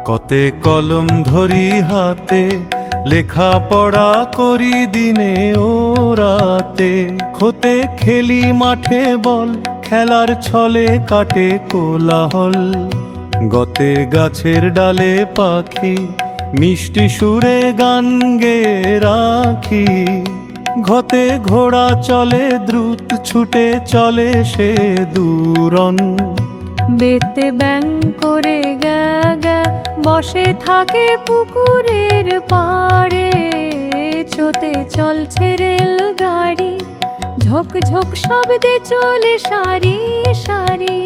কতে কলম ধরি হাতে, লেখা পড়া করি দিনে ও রাতে। খোতে খেলি মাঠে বল, খেলার ছলে কাটে কোলাহল। গতে গাছের ডালে পাখি, মিষ্টি সুরে গান গেয়ে রাখি। ঘতে ঘোড়া চলে দ্রুত, ছুটে চলে সে দূরন। বেতে ব্যাং করে গা গা বসে থাকে পুকুরের পাড়ে। চোতে চলছে রেল গাড়ি, ঝোক ঝোক শব্দে চলে সারি সারি।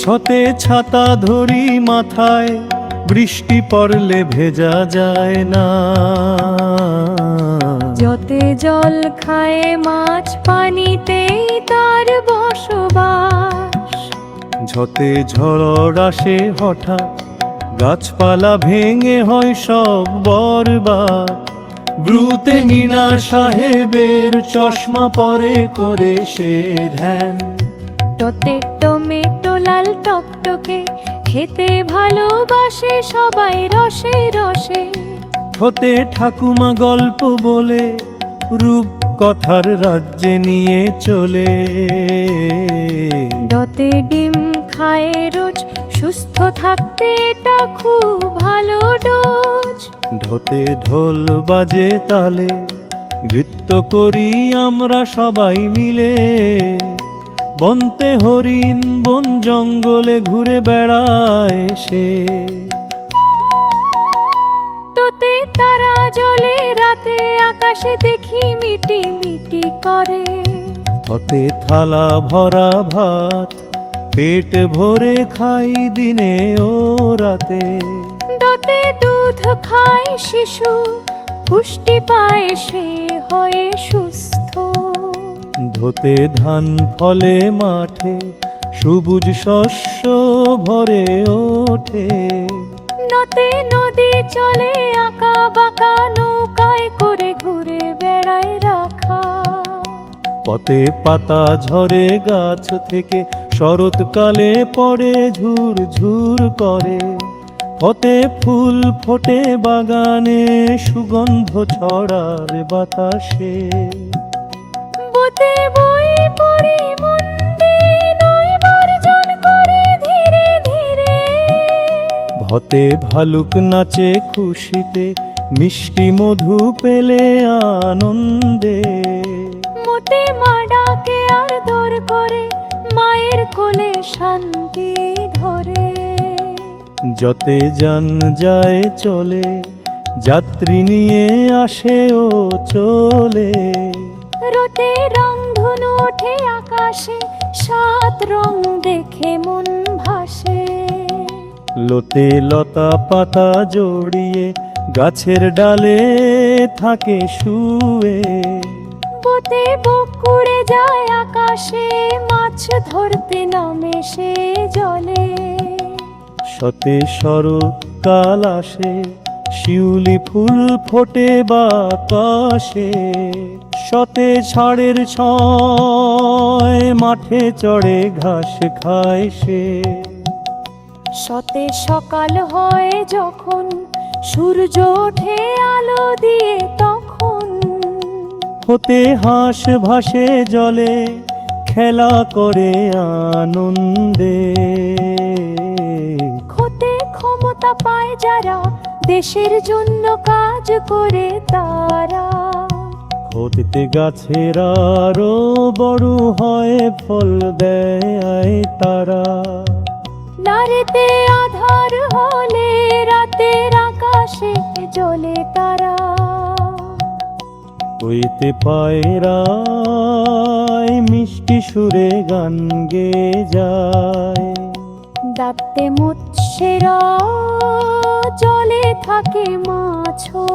ছতে ছাতা ধরি মাথায়, বৃষ্টি পড়লে ভেজা যায় না। যতে জল খায় মাছ, পানিতেই তার বসবাস। ঝতে ঝড় আসে হঠাৎ, গাছপালা ভেঙে হয় সব বরবাদ। ব্রুতে মিনা সাহেবের চশমা পরে করে সে ধ্যান। টতে টমেটো লাল টকটকে, খেতে ভালোবাসে সবাই রসে রসে। হতে ঠাকুমা গল্প বলে, রূপ কথার রাজ্যে নিয়ে চলে। ডতে ডিম খায় রোজ, সুস্থ থাকতে এটা খুব ভালো ডোজ। ঢোতে ঢোল বাজে তালে, নৃত্য করি আমরা সবাই মিলে। বনতে হরিণ, বন জঙ্গলে ঘুরে বেড়ায় সে। তোতে তারা জ্বলে রাতে, আকাশে দেখি মিটি মিটি করে। হতে থালা ভরা ভাত, পেট ভরে খাই দিনে ও রাতে। ডতে দুধ খায় শিশু, পুষ্টি পায় সে হয়ে সুস্থ। ধোতে ধান ফলে মাঠে, সবুজ শস্য ভরে ওঠে। নতে নদী চলে আঁকা বাঁকা, নৌকায় করে ঘুরে বেড়ায় রাখা। পথে পাতা ঝরে গাছ থেকে, শরৎকালে পড়ে ঝুর ঝুর করে। পথে ফুল ফোটে বাগানে, সুগন্ধ ছড়ার বাতাসে। বোতে বই পড়ি মন দিয়ে, নয় বর্জন করে ধীরে ধীরে। ভতে ভালুক নাচে খুশিতে, মিষ্টি মধু পেলে আনন্দে। মোটে মা ডাকে আর দর করে, মায়ের কোলে শান্তি ধরে। যতে যান যায় চলে, যাত্রী নিয়ে আসে ও চলে। রোতে রংধনু ওঠে আকাশে, সাত রং দেখে মন ভাসে। লোতে লতা পাতা জড়িয়ে, গাছের ডালে থাকে শুয়ে। বোতে বকুড়ে যায় আকাশে, মাছ ধরতে নামে সে জলে। শতে শরৎকাল আসে, শিউলি ফুল ফোটে বাতাসে। শতে ষাঁড়ের ছয়, মাঠে চড়ে ঘাস খায় সে। শতে সকাল হয় যখন, সূর্য ওঠে আলো দিয়ে তখন। হতে হাঁস ভাসে জলে, খেলা করে আনন্দে। হতে ক্ষমতা পায় যারা, দেশের জন্য কাজ করে তারা। হতে গাছের আরো বড় হয়, ফল দেয় তারা। নারেতে আধার হলে, রাতের আকাশে জ্বলে তারা। হইতে পায়রায় মিষ্টি সুরে গান গেয়ে যায়। দাঁতে মৎস্যেরা, জলে থাকে মাছও